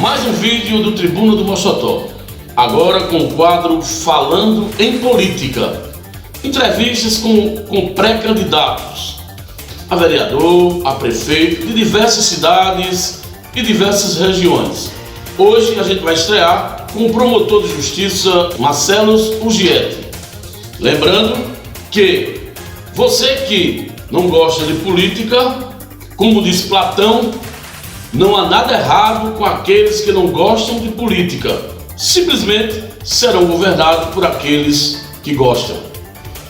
Mais um vídeo do Tribuna do Mochotó, agora com o quadro Falando em Política. Entrevistas com pré-candidatos a vereador, a prefeito de diversas cidades e diversas regiões. Hoje a gente vai estrear com o promotor de justiça Marcelo Ugietti. Lembrando que você que não gosta de política, como diz Platão, não há nada errado com aqueles que não gostam de política. Simplesmente serão governados por aqueles que gostam.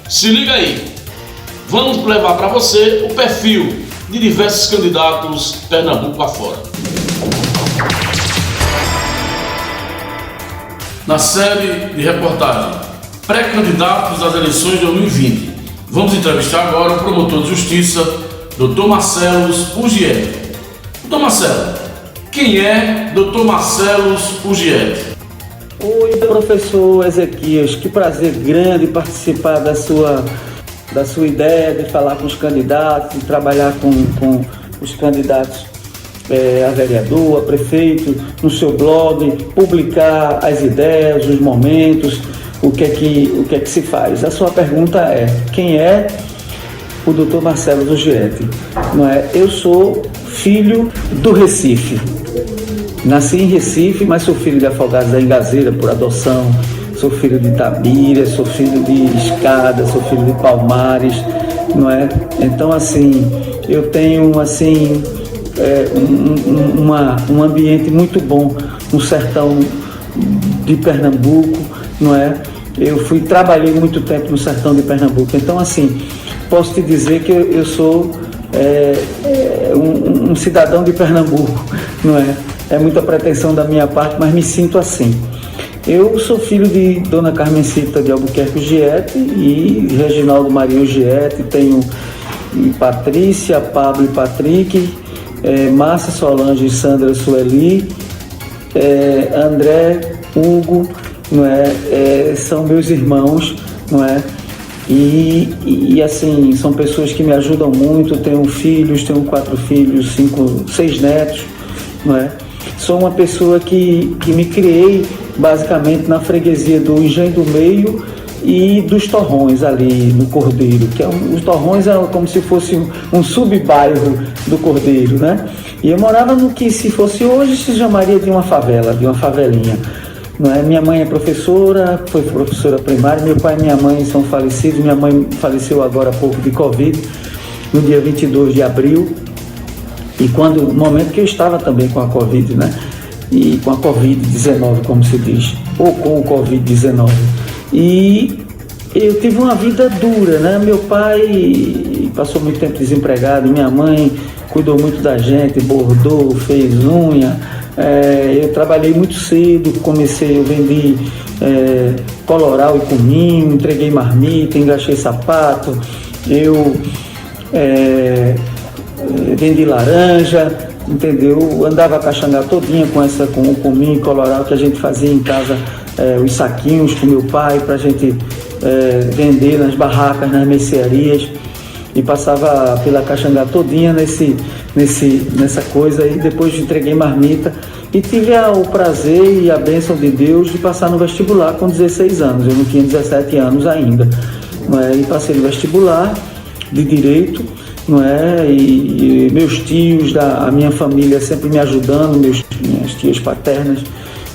Se liga aí, vamos levar para você o perfil de diversos candidatos Pernambuco afora. Na série de reportagem Pré-candidatos às eleições de 2020, vamos entrevistar agora o promotor de justiça, Dr. Marcelo Ugietti. Dr. Marcelo, quem é Dr. Marcelo Ugietti? Oi, professor Ezequias, que prazer grande participar da sua ideia de falar com os candidatos, de trabalhar com os candidatos a vereador, a prefeito, no seu blog, publicar as ideias, os momentos, o que é que se faz. A sua pergunta é, quem é o Dr. Marcelo Ugietti? Não é? Eu sou filho do Recife. Nasci em Recife, mas sou filho de Afogados da Engazeira por adoção, sou filho de Itabira, sou filho de Escada, sou filho de Palmares, não é? Então, assim, eu tenho, assim, um ambiente muito bom no sertão de Pernambuco, não é? Eu trabalhei muito tempo no sertão de Pernambuco, então, assim, posso te dizer que eu sou um cidadão de Pernambuco, não é? É muita pretensão da minha parte, mas me sinto assim. Eu sou filho de Dona Carmencita de Albuquerque Ugietti e Reginaldo Maria Ugietti, tenho Patrícia, Pablo e Patrick, Márcia Solange e Sandra Sueli, André, Hugo, não é? São meus irmãos, não é? E assim, são pessoas que me ajudam muito. Tenho filhos, tenho 4 filhos, 6 netos, não é? Sou uma pessoa que me criei basicamente na freguesia do Engenho do Meio e dos Torrões ali no Cordeiro, que os Torrões é como se fosse um subbairro do Cordeiro, né? E eu morava no que, se fosse hoje, se chamaria de uma favela, de uma favelinha. Não é? Minha mãe é professora, foi professora primária, meu pai e minha mãe são falecidos. Minha mãe faleceu agora há pouco de Covid, no dia 22 de abril, e no momento que eu estava também com a Covid, né? E com a Covid-19, como se diz, ou com o Covid-19. E eu tive uma vida dura, né? Meu pai passou muito tempo desempregado, minha mãe cuidou muito da gente, bordou, fez unha. Eu trabalhei muito cedo, eu vendi coloral e cominho, entreguei marmita, engraxei sapato, eu vendi laranja, entendeu? Andava a caxangá todinha com o cominho e coloral que a gente fazia em casa, os saquinhos com meu pai pra gente vender nas barracas, nas mercearias, e passava pela caxangá todinha nessa coisa, e depois entreguei marmita e tive o prazer e a bênção de Deus de passar no vestibular com 16 anos, eu não tinha 17 anos ainda, não é? E passei no vestibular de Direito, não é? E meus tios, a minha família sempre me ajudando, minhas tias paternas,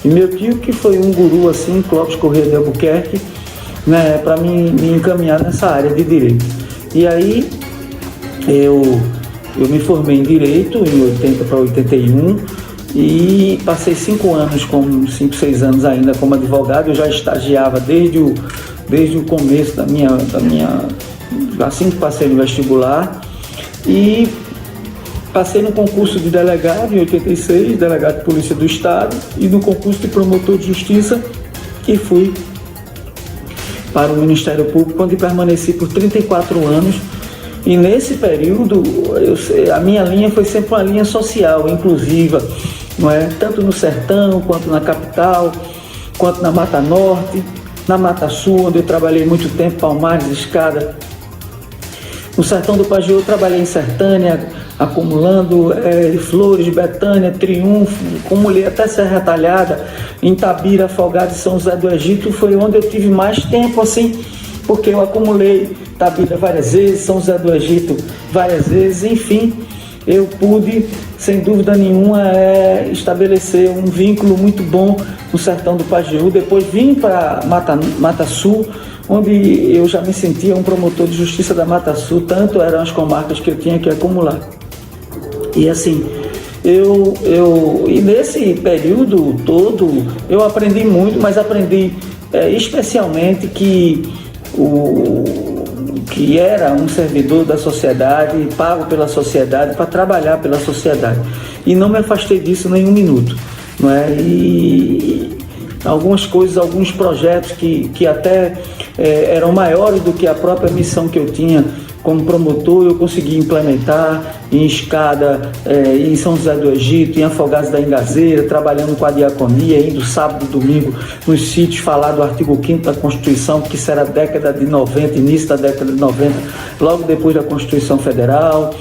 e meu tio que foi um guru assim, Clóvis Corrêa de Albuquerque, né, para me encaminhar nessa área de Direito. E aí eu me formei em Direito em 80 para 81 e passei 5 anos, 6 anos ainda como advogado. Eu já estagiava desde o começo da minha assim que passei no vestibular, e passei no concurso de delegado em 86, delegado de Polícia do Estado, e no concurso de promotor de justiça, e fui para o Ministério Público, onde permaneci por 34 anos. E nesse período, a minha linha foi sempre uma linha social, inclusiva, não é? Tanto no sertão, quanto na capital, quanto na Mata Norte, na Mata Sul, onde eu trabalhei muito tempo, Palmares, Escada. No sertão do Pajeú eu trabalhei em Sertânia, acumulando Flores, Betânia, Triunfo, acumulei até Serra Talhada, em Itabira, Afogados e São José do Egito, foi onde eu tive mais tempo assim, porque eu acumulei Itabira várias vezes, São José do Egito várias vezes, enfim, eu pude, sem dúvida nenhuma, estabelecer um vínculo muito bom no sertão do Pajeú. Depois vim para Mata Sul, onde eu já me sentia um promotor de justiça da Mata Sul, tanto eram as comarcas que eu tinha que acumular. E assim, e nesse período todo eu aprendi muito, mas aprendi especialmente que era um servidor da sociedade, pago pela sociedade, para trabalhar pela sociedade. E não me afastei disso nem um minuto. Não é? E algumas coisas, alguns projetos que até eram maiores do que a própria missão que eu tinha como promotor, eu consegui implementar em Escada, em São José do Egito, em Afogados da Ingazeira, trabalhando com a diaconia, indo sábado e domingo nos sítios falar do artigo 5º da Constituição, que será década de 90, início da década de 90, logo depois da Constituição Federal,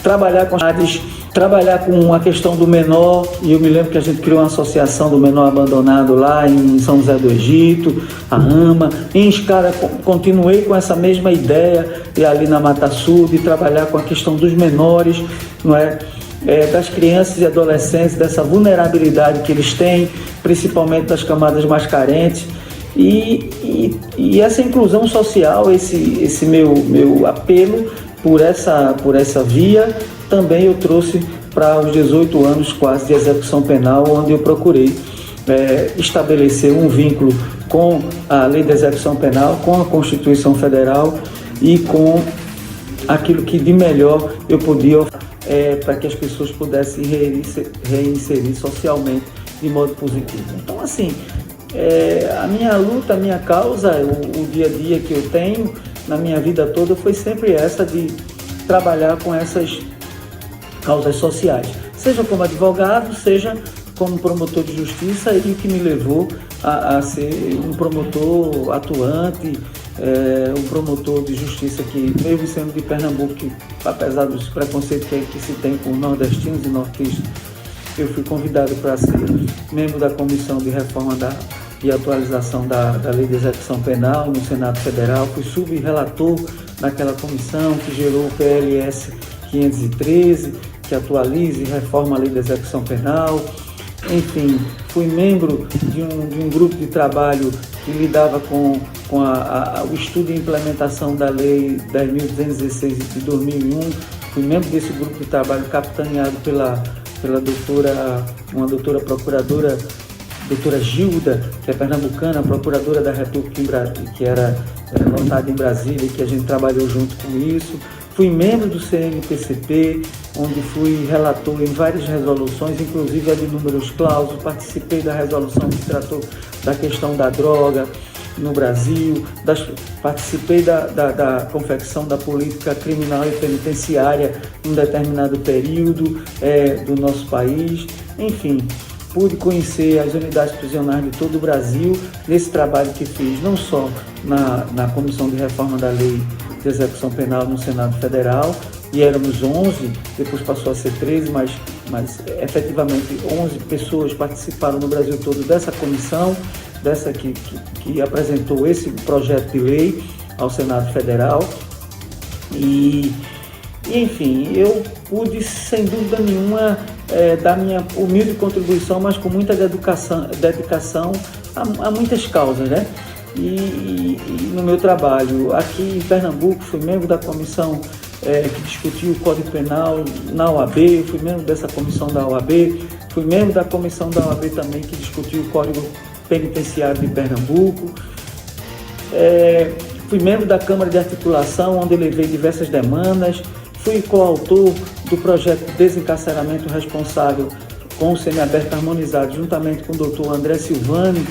trabalhar com a questão do menor, e eu me lembro que a gente criou uma associação do menor abandonado lá em São José do Egito, a AMA. Em Escada continuei com essa mesma ideia, e ali na Mata Sul, de trabalhar com a questão dos menores, não é? Das crianças e adolescentes, dessa vulnerabilidade que eles têm, principalmente das camadas mais carentes. E essa inclusão social, esse meu apelo por essa via, também eu trouxe para os 18 anos quase de execução penal, onde eu procurei estabelecer um vínculo com a Lei de Execução Penal, com a Constituição Federal e com aquilo que de melhor eu podia para que as pessoas pudessem reinserir socialmente de modo positivo. Então, assim, a minha luta, a minha causa, o dia a dia que eu tenho na minha vida toda foi sempre essa de trabalhar com essas causas sociais, seja como advogado, seja como promotor de justiça, e o que me levou a ser um promotor atuante, um promotor de justiça que, mesmo sendo de Pernambuco, que, apesar dos preconceitos que se tem com nordestinos e nortistas, eu fui convidado para ser membro da Comissão de Reforma e Atualização da Lei de Execução Penal no Senado Federal, fui subrelator naquela comissão que gerou o PLS 513, que atualiza e reforma a Lei de Execução Penal. Enfim, fui membro de um grupo de trabalho que lidava com o estudo e implementação da Lei 10.216 de 2001. Fui membro desse grupo de trabalho capitaneado pela uma doutora procuradora, doutora Gilda, que é pernambucana, procuradora da República, que era lotada em Brasília, e que a gente trabalhou junto com isso. Fui membro do CNPCP, onde fui relator em várias resoluções, inclusive a de números clausos. Participei da resolução que tratou da questão da droga no Brasil, participei da confecção da política criminal e penitenciária em um determinado período do nosso país. Enfim, pude conhecer as unidades prisionais de todo o Brasil nesse trabalho que fiz, não só na Comissão de Reforma da Lei de Execução Penal no Senado Federal, e éramos 11, depois passou a ser 13, mas efetivamente 11 pessoas participaram no Brasil todo dessa comissão, dessa que apresentou esse projeto de lei ao Senado Federal. E enfim, eu pude, sem dúvida nenhuma, dar minha humilde contribuição, mas com muita dedicação a muitas causas, né? E no meu trabalho aqui em Pernambuco, fui membro da comissão que discutiu o Código Penal na OAB, fui membro dessa comissão da OAB, fui membro da comissão da OAB também que discutiu o Código Penitenciário de Pernambuco, fui membro da Câmara de Articulação, onde levei diversas demandas, fui coautor do projeto de desencarceramento responsável com o semiaberto harmonizado, juntamente com o doutor André Silvani,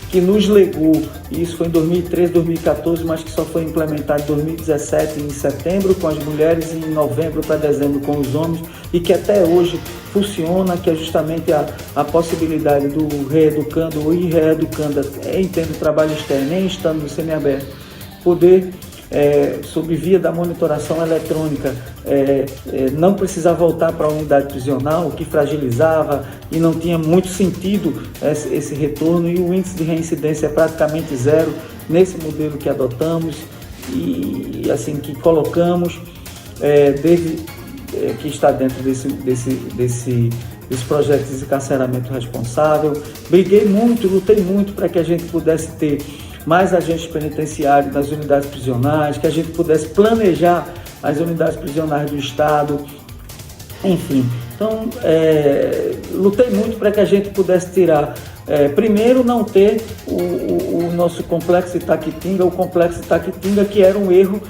que nos legou, e isso foi em 2013, 2014, mas que só foi implementado em 2017, em setembro com as mulheres, e em novembro para dezembro com os homens, e que até hoje funciona, que é justamente a possibilidade do reeducando ou ir reeducando em termos de trabalho externo, nem estando no semiaberto, poder sob via da monitoração eletrônica, não precisar voltar para a unidade prisional, o que fragilizava e não tinha muito sentido esse retorno, e o índice de reincidência é praticamente zero nesse modelo que adotamos e assim que colocamos, desde que está dentro desse projeto de desencarceramento responsável. Briguei muito, lutei muito para que a gente pudesse ter mais agentes penitenciários nas unidades prisionais, que a gente pudesse planejar as unidades prisionais do Estado, enfim. Então, lutei muito para que a gente pudesse tirar, primeiro, não ter o nosso complexo Itaquitinga, o complexo Itaquitinga, que era um erro,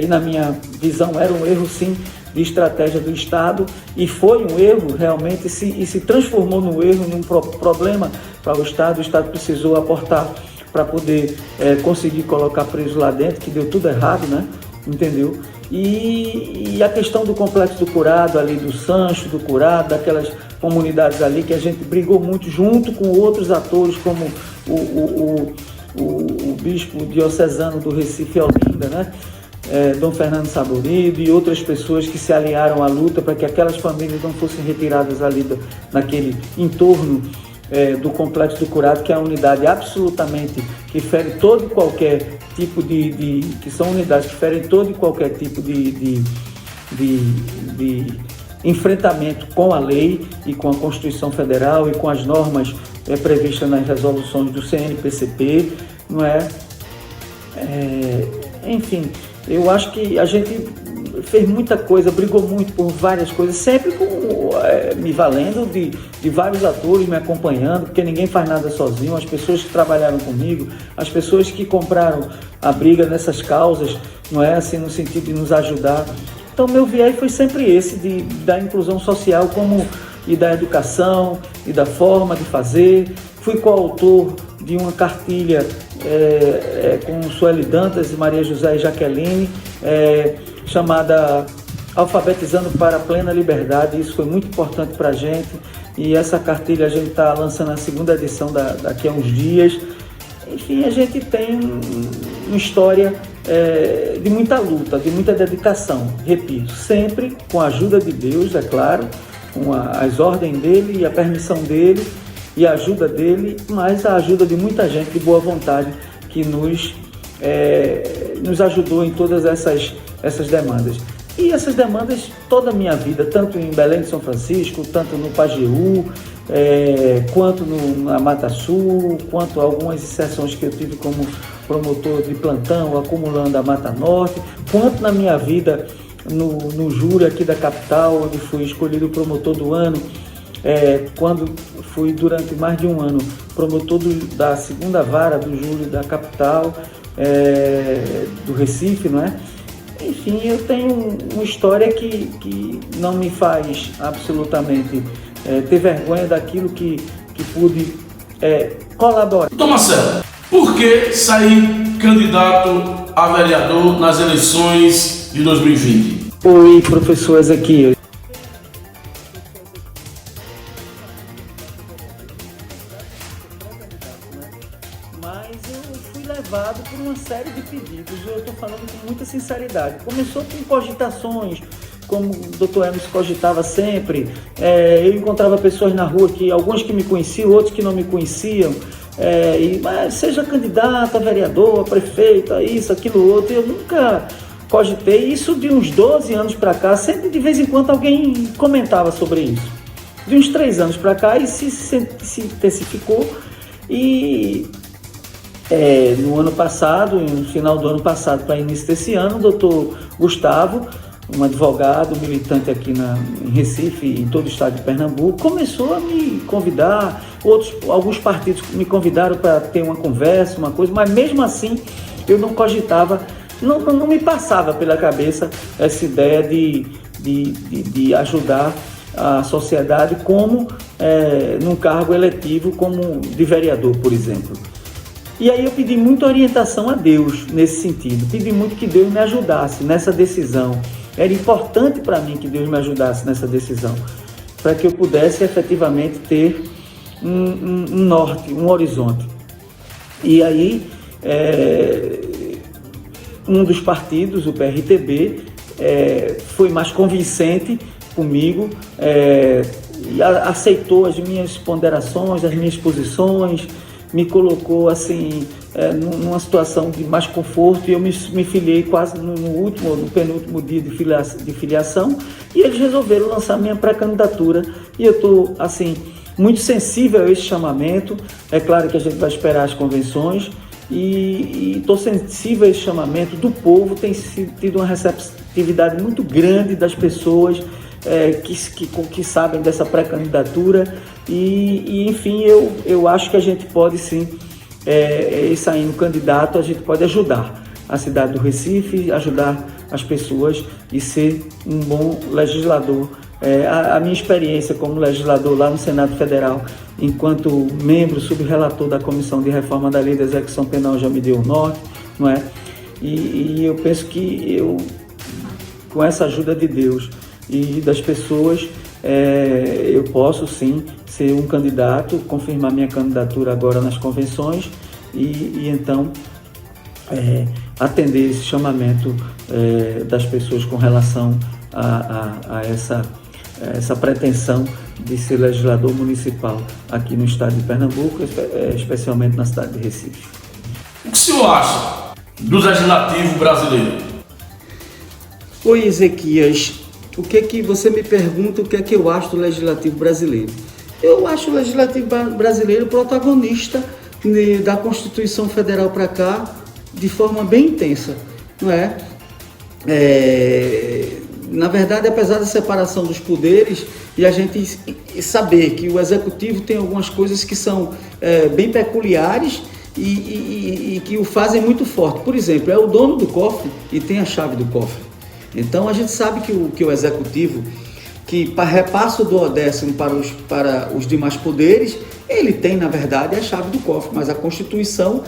e na minha visão era um erro sim, de estratégia do Estado, e foi um erro realmente, e se transformou num erro, num problema para o Estado. O Estado precisou aportar para poder conseguir colocar preso lá dentro, que deu tudo errado, né? Entendeu? E a questão do Complexo do Curado, ali do Sancho, do Curado, daquelas comunidades ali que a gente brigou muito junto com outros atores, como o bispo diocesano do Recife, Olinda, né? Dom Fernando Saborido e outras pessoas que se aliaram à luta para que aquelas famílias não fossem retiradas ali naquele entorno do Complexo do Curado, que é a unidade absolutamente que fere todo e qualquer tipo que são unidades que ferem todo e qualquer tipo de enfrentamento com a lei e com a Constituição Federal e com as normas previstas nas resoluções do CNPCP, não é? Enfim, eu acho que a gente fez muita coisa, brigou muito por várias coisas, sempre me valendo de vários atores me acompanhando, porque ninguém faz nada sozinho, as pessoas que trabalharam comigo, as pessoas que compraram a briga nessas causas, não é assim, no sentido de nos ajudar. Então, meu viés foi sempre esse, da inclusão social e da educação e da forma de fazer. Fui coautor de uma cartilha com Sueli Dantas e Maria José e Jaqueline, chamada Alfabetizando para a Plena Liberdade. Isso foi muito importante para a gente, e essa cartilha a gente está lançando a segunda edição daqui a uns dias. Enfim, a gente tem uma história de muita luta, de muita dedicação, repito, sempre com a ajuda de Deus, é claro, com as ordens dele e a permissão dele e a ajuda dele, mas a ajuda de muita gente de boa vontade que nos ajudou em todas essas demandas. E essas demandas, toda a minha vida, tanto em Belém de São Francisco, tanto no Pajeú, quanto na Mata Sul, quanto algumas inserções que eu tive como promotor de plantão, acumulando a Mata Norte, quanto na minha vida no júri aqui da capital, onde fui escolhido promotor do ano, quando fui durante mais de um ano promotor da segunda vara do júri da capital, do Recife, não é? Enfim, eu tenho uma história que não me faz absolutamente ter vergonha daquilo que pude colaborar. Então, Marcelo, por que sair candidato a vereador nas eleições de 2020? Oi, professor Ezequiel. Mas eu fui levado por uma série de pedidos, eu estou falando com muita sinceridade. Começou com cogitações, como o doutor Hermes cogitava sempre. Eu encontrava pessoas na rua, alguns que me conheciam, outros que não me conheciam, mas seja candidato a vereador, a prefeito, a isso, aquilo, outro. Eu nunca cogitei isso. De uns 12 anos para cá, sempre de vez em quando alguém comentava sobre isso. De uns 3 anos para cá, isso se intensificou. E no ano passado, no final do ano passado para início desse ano, o doutor Gustavo, um advogado militante aqui em Recife e em todo o estado de Pernambuco, começou a me convidar. Alguns partidos me convidaram para ter uma conversa, uma coisa, mas mesmo assim eu não cogitava, não me passava pela cabeça essa ideia de ajudar a sociedade como num cargo eletivo como de vereador, por exemplo. E aí eu pedi muita orientação a Deus nesse sentido, pedi muito que Deus me ajudasse nessa decisão. Era importante para mim que Deus me ajudasse nessa decisão, para que eu pudesse efetivamente ter um norte, um horizonte. E aí um dos partidos, o PRTB, foi mais convincente comigo, e aceitou as minhas ponderações, as minhas posições, me colocou assim numa situação de mais conforto, e eu me filiei quase no penúltimo dia de filiação, e eles resolveram lançar minha pré-candidatura, e eu estou assim muito sensível a esse chamamento. É claro que a gente vai esperar as convenções, e estou sensível a esse chamamento do povo. Tem tido uma receptividade muito grande das pessoas que sabem dessa pré-candidatura, e enfim, eu acho que a gente pode sim, saindo candidato, a gente pode ajudar a cidade do Recife, ajudar as pessoas e ser um bom legislador. A minha experiência como legislador lá no Senado Federal, enquanto membro subrelator da Comissão de Reforma da Lei de Execução Penal, já me deu o norte, não é? E eu penso que eu, com essa ajuda de Deus e das pessoas, eu posso sim ser um candidato, confirmar minha candidatura agora nas convenções e então atender esse chamamento das pessoas com relação a essa pretensão de ser legislador municipal aqui no estado de Pernambuco, especialmente na cidade de Recife. O que o senhor acha do legislativo brasileiro? Oi, Ezequias, o que é que você me pergunta, o que é que eu acho do legislativo brasileiro? Eu acho o legislativo brasileiro protagonista da Constituição Federal para cá de forma bem intensa, não é? Na verdade, apesar da separação dos poderes e a gente saber que o Executivo tem algumas coisas que são bem peculiares e que o fazem muito forte. Por exemplo, é o dono do cofre e tem a chave do cofre. Então, a gente sabe que o Executivo, que repassa o duodécimo para os demais poderes, ele tem, na verdade, a chave do cofre, mas a Constituição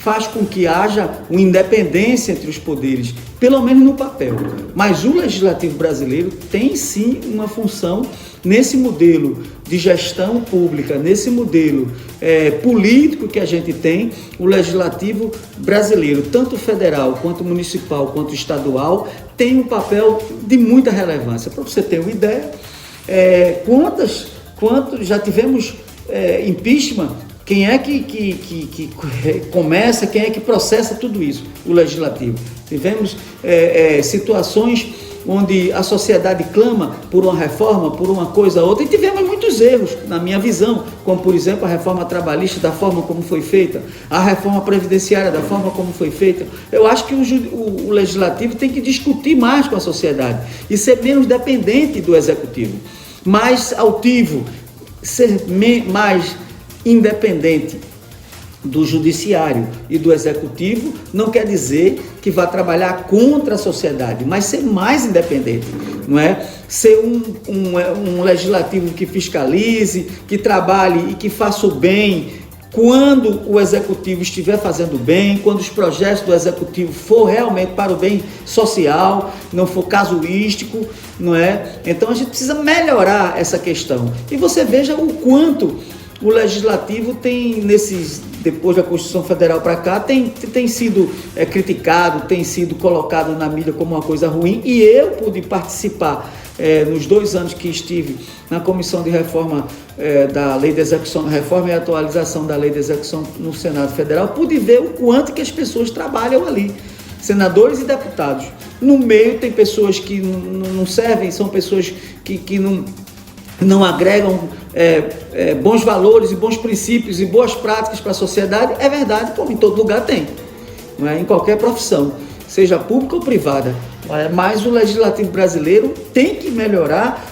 faz com que haja uma independência entre os poderes, pelo menos no papel. Mas o legislativo brasileiro tem sim uma função nesse modelo de gestão pública, nesse modelo político que a gente tem. O legislativo brasileiro, tanto federal, quanto municipal, quanto estadual, tem um papel de muita relevância. Para você ter uma ideia, quantos já tivemos impeachment? Quem é que começa, quem é que processa tudo isso? O legislativo. Tivemos situações onde a sociedade clama por uma reforma, por uma coisa ou outra, e tivemos muitos erros, na minha visão, como, por exemplo, a reforma trabalhista, da forma como foi feita, a reforma previdenciária, da forma como foi feita. Eu acho que o legislativo tem que discutir mais com a sociedade e ser menos dependente do executivo, mais altivo, ser mais independente do judiciário e do executivo. Não quer dizer que vá trabalhar contra a sociedade, mas ser mais independente, não é? Ser um legislativo que fiscalize, que trabalhe e que faça o bem quando o executivo estiver fazendo bem, quando os projetos do executivo for realmente para o bem social, não for casuístico, não é? Então a gente precisa melhorar essa questão. E você veja o quanto o legislativo tem, depois da Constituição Federal para cá, tem sido criticado, tem sido colocado na mídia como uma coisa ruim, e eu pude participar nos 2 anos que estive na Comissão de Reforma da Lei de Execução, Reforma e Atualização da Lei de Execução no Senado Federal, pude ver o quanto que as pessoas trabalham ali, senadores e deputados. No meio tem pessoas que não servem, são pessoas que não agregam bons valores e bons princípios e boas práticas para a sociedade. É verdade, como em todo lugar tem, não é? Em qualquer profissão, seja pública ou privada. Mas o legislativo brasileiro tem que melhorar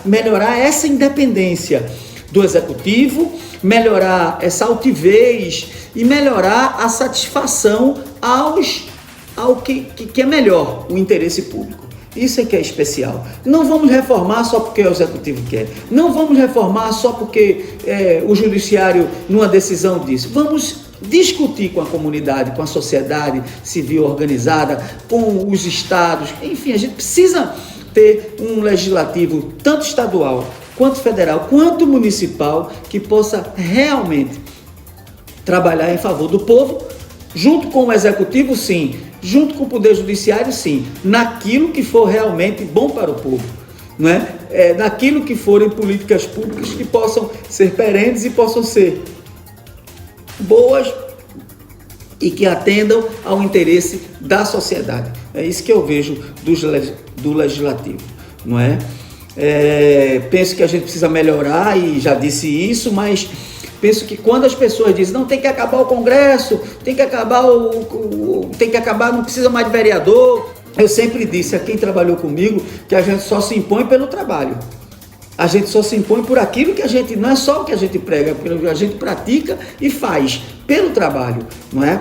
essa independência do executivo, melhorar essa altivez e melhorar a satisfação ao que é melhor, o interesse público. Isso é que é especial. Não vamos reformar só porque o executivo quer. Não vamos reformar só porque o judiciário, numa decisão, disse. Vamos discutir com a comunidade, com a sociedade civil organizada, com os estados. Enfim, a gente precisa ter um legislativo, tanto estadual, quanto federal, quanto municipal, que possa realmente trabalhar em favor do povo, junto com o executivo, sim, junto com o Poder Judiciário, sim, naquilo que for realmente bom para o povo, não é? Naquilo que forem políticas públicas que possam ser perenes e possam ser boas e que atendam ao interesse da sociedade. É isso que eu vejo do Legislativo, não é? Penso que a gente precisa melhorar, e já disse isso, mas penso que quando as pessoas dizem não, tem que acabar o Congresso, tem que acabar não precisa mais de vereador, eu sempre disse a quem trabalhou comigo que a gente só se impõe pelo trabalho. A gente só se impõe por aquilo que a gente, não é só o que a gente prega, pelo que a gente pratica e faz pelo trabalho, não é?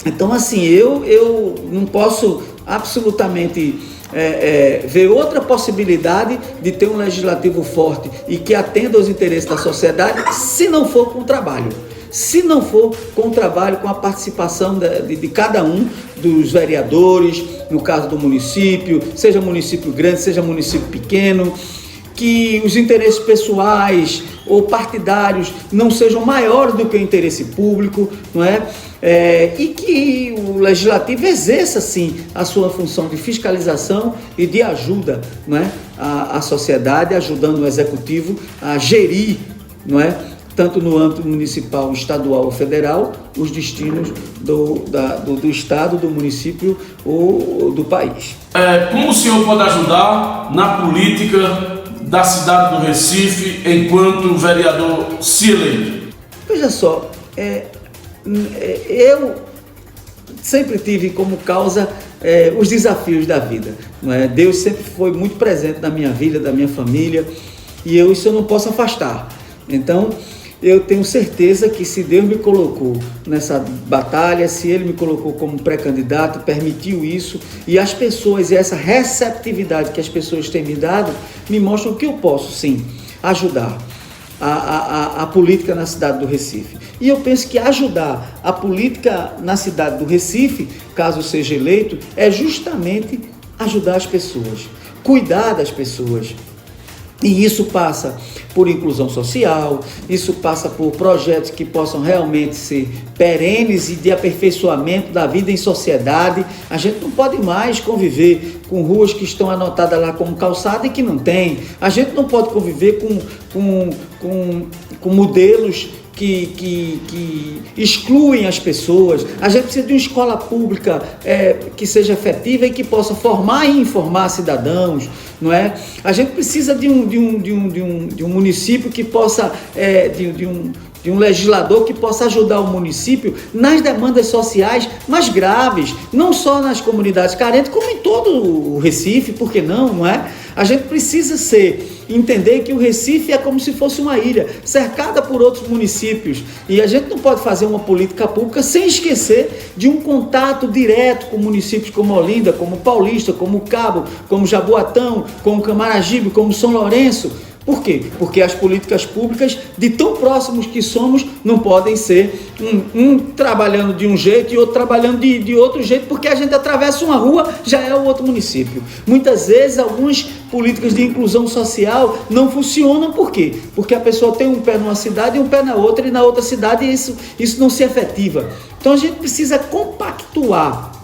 Então, assim, eu não posso absolutamente ver outra possibilidade de ter um legislativo forte e que atenda aos interesses da sociedade, se não for com o trabalho. Se não for com o trabalho, com a participação de cada um dos vereadores, no caso do município, seja município grande, seja município pequeno, que os interesses pessoais ou partidários não sejam maiores do que o interesse público, não é? E que o Legislativo exerça, sim, a sua função de fiscalização e de ajuda, não é? à sociedade, ajudando o Executivo a gerir, não é? Tanto no âmbito municipal, estadual ou federal, os destinos do Estado, do município ou do país. Como o senhor pode ajudar na política da cidade do Recife enquanto vereador se eleito? Veja só, eu sempre tive como causa os desafios da vida, não é? Deus sempre foi muito presente na minha vida, da minha família, e isso eu não posso afastar. Então, eu tenho certeza que se Deus me colocou nessa batalha, se Ele me colocou como pré-candidato, permitiu isso, e as pessoas, e essa receptividade que as pessoas têm me dado, me mostram que eu posso, sim, ajudar a política na cidade do Recife. E eu penso que ajudar a política na cidade do Recife, caso seja eleito, é justamente ajudar as pessoas, cuidar das pessoas. E isso passa por inclusão social, isso passa por projetos que possam realmente ser perenes e de aperfeiçoamento da vida em sociedade. A gente não pode mais conviver com ruas que estão anotadas lá como calçada e que não tem. A gente não pode conviver com modelos que excluem as pessoas. A gente precisa de uma escola pública que seja efetiva e que possa formar e informar cidadãos, não é? A gente precisa de um município que possa, de um legislador que possa ajudar o município nas demandas sociais mais graves, não só nas comunidades carentes, como em todo o Recife, por que não é? A gente precisa entender que o Recife é como se fosse uma ilha, cercada por outros municípios, e a gente não pode fazer uma política pública sem esquecer de um contato direto com municípios como Olinda, como Paulista, como Cabo, como Jaboatão, como Camaragibe, como São Lourenço. Por quê? Porque as políticas públicas, de tão próximos que somos, não podem ser um trabalhando de um jeito e outro trabalhando de outro jeito, porque a gente atravessa uma rua, já é o outro município. Muitas vezes, algumas políticas de inclusão social não funcionam. Por quê? Porque a pessoa tem um pé numa cidade e um pé na outra, e na outra cidade isso não se efetiva. Então a gente precisa compactuar,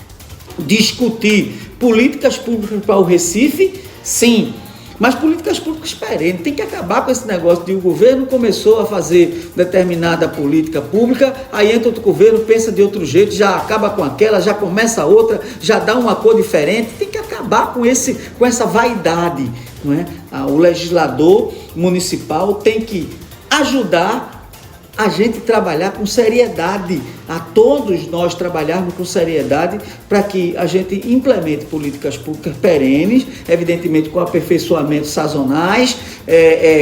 discutir políticas públicas para o Recife, sim, mas políticas públicas perenes. Tem que acabar com esse negócio de o governo começou a fazer determinada política pública, aí entra outro governo, pensa de outro jeito, já acaba com aquela, já começa outra, já dá uma cor diferente. Tem que acabar com essa vaidade, não é? O legislador municipal tem que ajudar a gente trabalhar com seriedade, a todos nós trabalharmos com seriedade para que a gente implemente políticas públicas perenes, evidentemente com aperfeiçoamentos sazonais,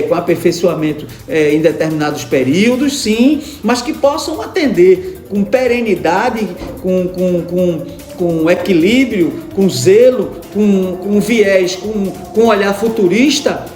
com aperfeiçoamento em determinados períodos, sim, mas que possam atender com perenidade, com equilíbrio, com zelo, com viés, com olhar futurista,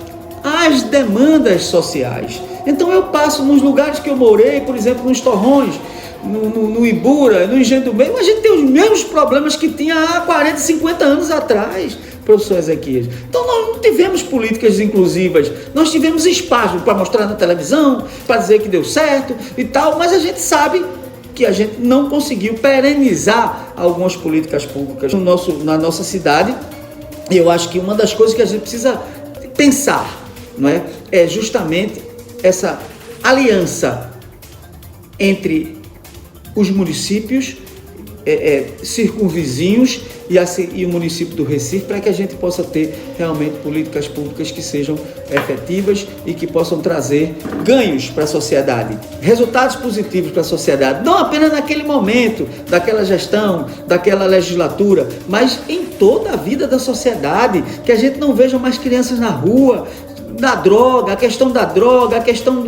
as demandas sociais. Então eu passo nos lugares que eu morei, por exemplo, nos Torrões, no Ibura, no Engenho do Meio, a gente tem os mesmos problemas que tinha há 40, 50 anos atrás, professor Ezequias. Então nós não tivemos políticas inclusivas, nós tivemos espaço para mostrar na televisão, para dizer que deu certo e tal, mas a gente sabe que a gente não conseguiu perenizar algumas políticas públicas na nossa cidade. E eu acho que uma das coisas que a gente precisa pensar, não é, é justamente essa aliança entre os municípios circunvizinhos e o município do Recife, para que a gente possa ter realmente políticas públicas que sejam efetivas e que possam trazer ganhos para a sociedade, resultados positivos para a sociedade, não apenas naquele momento, daquela gestão, daquela legislatura, mas em toda a vida da sociedade, que a gente não veja mais crianças na rua, da droga, a questão da droga, a questão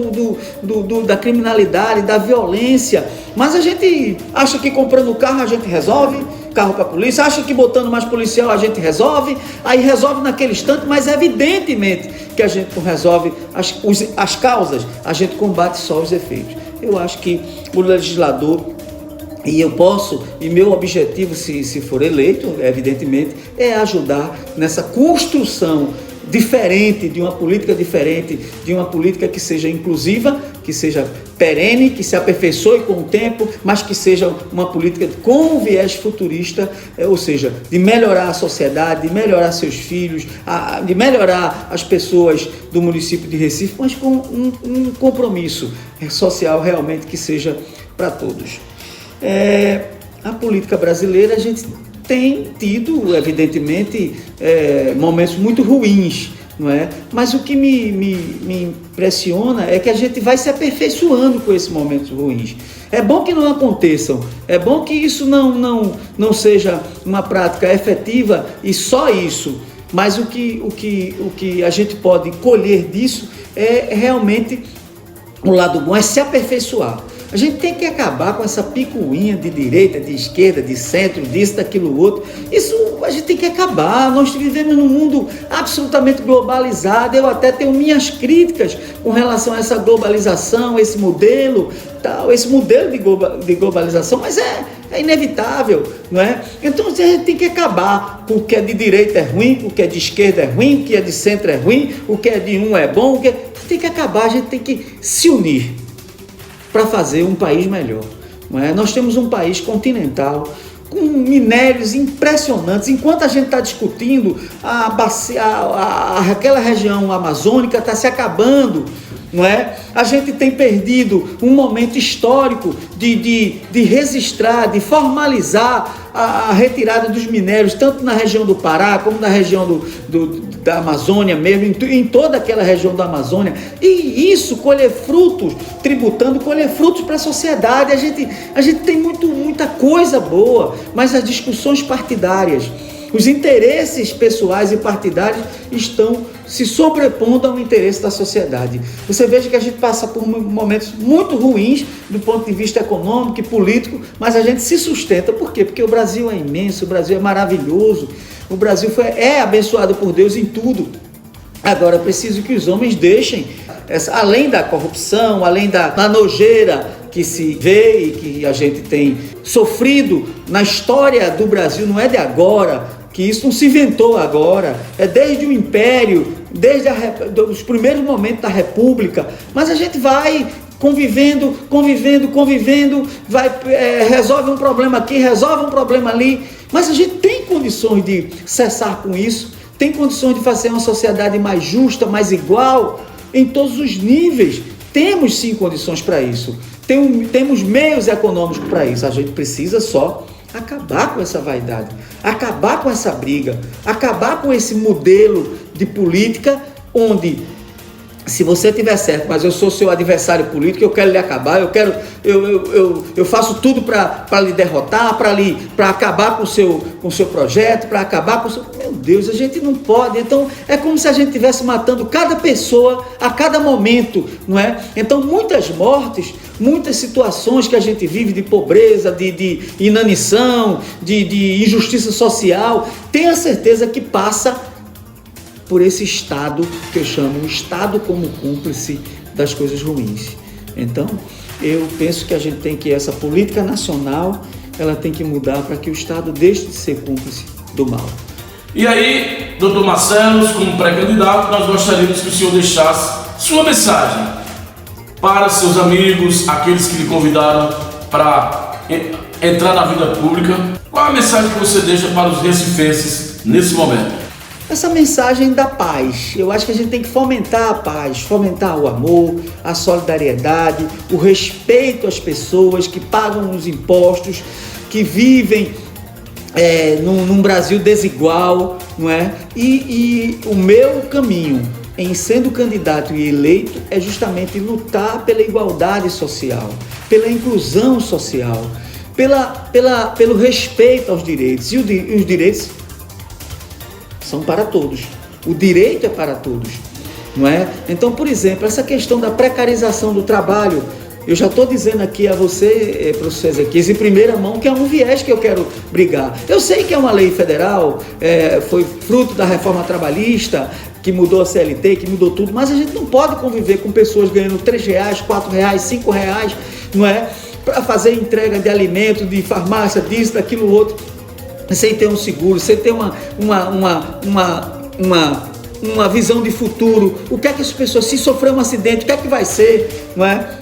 da criminalidade, da violência. Mas a gente acha que comprando carro a gente resolve, carro para a polícia, acha que botando mais policial a gente resolve, aí resolve naquele instante, mas evidentemente que a gente não resolve as causas, a gente combate só os efeitos. Eu acho que o legislador, e meu objetivo, se for eleito, evidentemente, é ajudar nessa construção diferente, de uma política diferente, de uma política que seja inclusiva, que seja perene, que se aperfeiçoe com o tempo, mas que seja uma política com viés futurista, ou seja, de melhorar a sociedade, de melhorar seus filhos, de melhorar as pessoas do município de Recife, mas com um compromisso social realmente que seja para todos. A política brasileira, a gente tem tido, evidentemente, momentos muito ruins, não é? Mas o que me impressiona é que a gente vai se aperfeiçoando com esses momentos ruins. É bom que não aconteçam, é bom que isso não seja uma prática efetiva e só isso, mas o que a gente pode colher disso é realmente o lado bom, é se aperfeiçoar. A gente tem que acabar com essa picuinha de direita, de esquerda, de centro, disso, daquilo, outro. Isso a gente tem que acabar. Nós vivemos num mundo absolutamente globalizado. Eu até tenho minhas críticas com relação a essa globalização, esse modelo de globalização, mas é inevitável, não é? Então a gente tem que acabar com o que é de direita é ruim, o que é de esquerda é ruim, o que é de centro é ruim, o que é de um é bom, tem que acabar, a gente tem que se unir para fazer um país melhor, não é? Nós temos um país continental com minérios impressionantes. Enquanto a gente está discutindo, aquela região amazônica está se acabando, não é? A gente tem perdido um momento histórico de registrar, de formalizar a retirada dos minérios, tanto na região do Pará, como na região da Amazônia mesmo, em toda aquela região da Amazônia, e isso colher frutos, colher frutos para a sociedade. A gente tem muita coisa boa, mas as discussões partidárias, os interesses pessoais e partidários estão se sobrepondo ao interesse da sociedade. Você veja que a gente passa por momentos muito ruins do ponto de vista econômico e político, mas a gente se sustenta. Por quê? Porque o Brasil é imenso, o Brasil é maravilhoso, o Brasil é abençoado por Deus em tudo. Agora, é preciso que os homens deixem, além da corrupção, além da nojeira que se vê e que a gente tem sofrido na história do Brasil, não é de agora, que isso não se inventou agora, é desde o Império, desde os primeiros momentos da República, mas a gente vai convivendo, resolve um problema aqui, resolve um problema ali, mas a gente tem condições de cessar com isso, tem condições de fazer uma sociedade mais justa, mais igual, em todos os níveis. Temos sim condições para isso, temos meios econômicos para isso, a gente precisa só acabar com essa vaidade, acabar com essa briga, acabar com esse modelo de política onde, se você tiver certo, mas eu sou seu adversário político, eu quero lhe acabar, eu faço tudo para lhe derrotar, para acabar com o seu projeto, para acabar com o seu... Meu Deus, a gente não pode. Então é como se a gente estivesse matando cada pessoa a cada momento, não é? Então muitas mortes, muitas situações que a gente vive de pobreza, de inanição, de injustiça social, tenha certeza que passa por esse Estado que eu chamo o Estado como cúmplice das coisas ruins. Então, eu penso que a gente tem que, essa política nacional, ela tem que mudar para que o Estado deixe de ser cúmplice do mal. E aí, doutor Marcelo, como pré-candidato, nós gostaríamos que o senhor deixasse sua mensagem para seus amigos, aqueles que lhe convidaram para entrar na vida pública. Qual a mensagem que você deixa para os recifenses nesse momento? Essa mensagem da paz. Eu acho que a gente tem que fomentar a paz, fomentar o amor, a solidariedade, o respeito às pessoas que pagam os impostos, que vivem num Brasil desigual, não é? E o meu caminho em sendo candidato e eleito é justamente lutar pela igualdade social, pela inclusão social, pelo respeito aos direitos. E os direitos são para todos. O direito é para todos, não é? Então, por exemplo, essa questão da precarização do trabalho, eu já estou dizendo aqui a você, professor Ezequias, em primeira mão, que é um viés que eu quero brigar. Eu sei que é uma lei federal, foi fruto da reforma trabalhista, que mudou a CLT, que mudou tudo, mas a gente não pode conviver com pessoas ganhando R$3, R$4, R$5, não é? Para fazer entrega de alimentos, de farmácia, disso, daquilo, outro, sem ter um seguro, sem ter uma visão de futuro. O que é que as pessoas, se sofrer um acidente, o que é que vai ser, não é?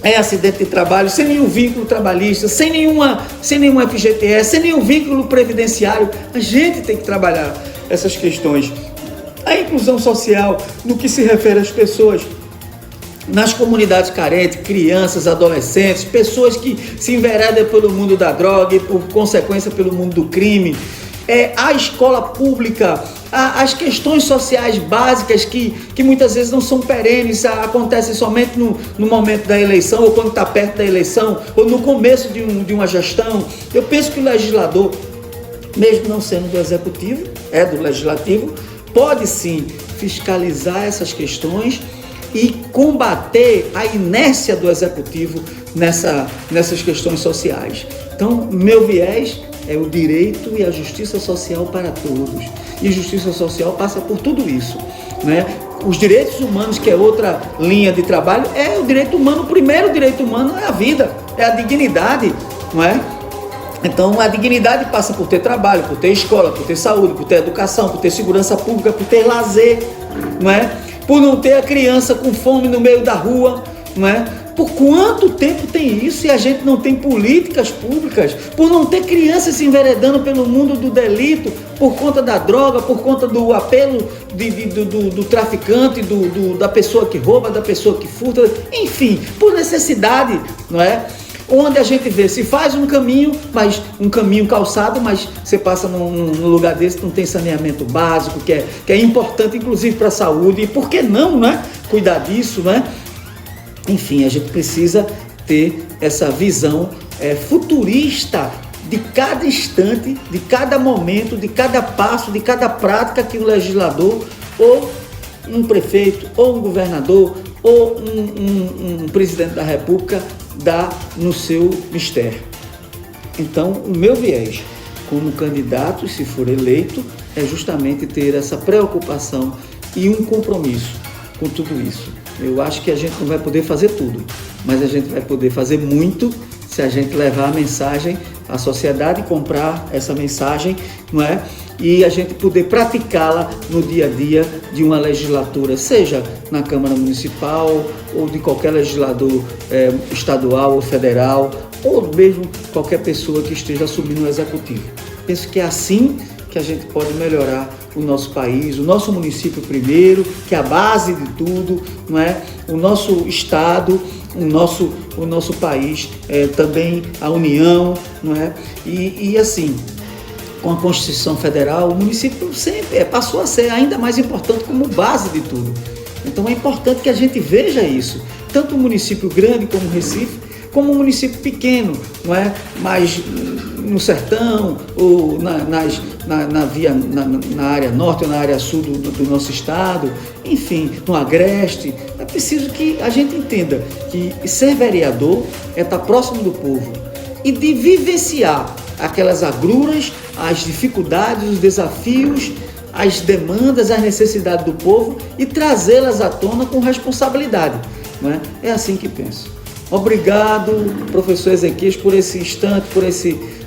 É acidente de trabalho, sem nenhum vínculo trabalhista, sem nenhuma FGTS, sem nenhum vínculo previdenciário. A gente tem que trabalhar essas questões. A inclusão social, no que se refere às pessoas nas comunidades carentes, crianças, adolescentes, pessoas que se enveredam pelo mundo da droga e, por consequência, pelo mundo do crime. A escola pública, as questões sociais básicas que muitas vezes não são perenes, acontecem somente no momento da eleição, ou quando está perto da eleição, ou no começo de uma gestão. Eu penso que o legislador, mesmo não sendo do executivo, é do legislativo, pode sim fiscalizar essas questões e combater a inércia do executivo nessas questões sociais. Então, meu viés é o direito e a justiça social para todos. E justiça social passa por tudo isso, né? Os direitos humanos, que é outra linha de trabalho, é o direito humano. O primeiro direito humano é a vida, é a dignidade, não é? Então, a dignidade passa por ter trabalho, por ter escola, por ter saúde, por ter educação, por ter segurança pública, por ter lazer, não é? Por não ter a criança com fome no meio da rua, não é? Por quanto tempo tem isso e a gente não tem políticas públicas? Por não ter crianças se enveredando pelo mundo do delito, por conta da droga, por conta do apelo do traficante, da pessoa que rouba, da pessoa que furta, enfim, por necessidade, não é? Onde a gente vê, se faz um caminho, mas um caminho calçado, mas você passa num lugar desse, não tem saneamento básico, que é importante, inclusive, para a saúde, e por que não, né? Cuidar disso, né? Enfim, a gente precisa ter essa visão futurista de cada instante, de cada momento, de cada passo, de cada prática que o legislador, ou um prefeito, ou um governador, ou um presidente da República dá no seu mistério. Então, o meu viés como candidato, se for eleito, é justamente ter essa preocupação e um compromisso com tudo isso. Eu acho que a gente não vai poder fazer tudo, mas a gente vai poder fazer muito se a gente levar a mensagem à sociedade, comprar essa mensagem, não é? E a gente poder praticá-la no dia a dia de uma legislatura, seja na Câmara Municipal ou de qualquer legislador estadual ou federal, ou mesmo qualquer pessoa que esteja assumindo o executivo. Penso que é assim que a gente pode melhorar o nosso país, o nosso município primeiro, que é a base de tudo, não é? O nosso estado, o nosso país, também a União, não é? E assim, com a Constituição Federal, o município sempre passou a ser ainda mais importante como base de tudo. Então é importante que a gente veja isso, tanto o município grande como o Recife, como o município pequeno, não é? Mas no sertão, ou na área norte ou na área sul do nosso estado, enfim, no agreste. É preciso que a gente entenda que ser vereador é estar próximo do povo e de vivenciar aquelas agruras, as dificuldades, os desafios, as demandas, as necessidades do povo e trazê-las à tona com responsabilidade, não é? É assim que penso. Obrigado, professor Ezequias, por esse instante,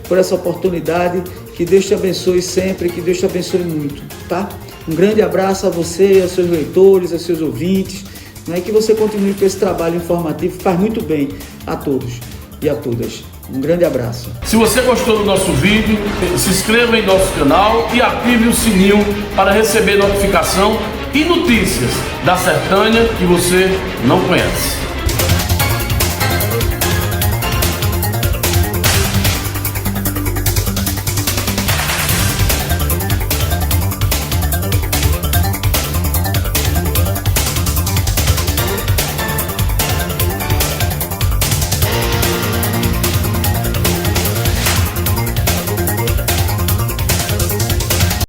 por essa oportunidade. Que Deus te abençoe sempre, que Deus te abençoe muito, tá? Um grande abraço a você, aos seus leitores, aos seus ouvintes, né? Que você continue com esse trabalho informativo, que faz muito bem a todos. e a todas. Um grande abraço. Se você gostou do nosso vídeo, se inscreva em nosso canal e ative o sininho para receber notificação e notícias da Sertânia que você não conhece.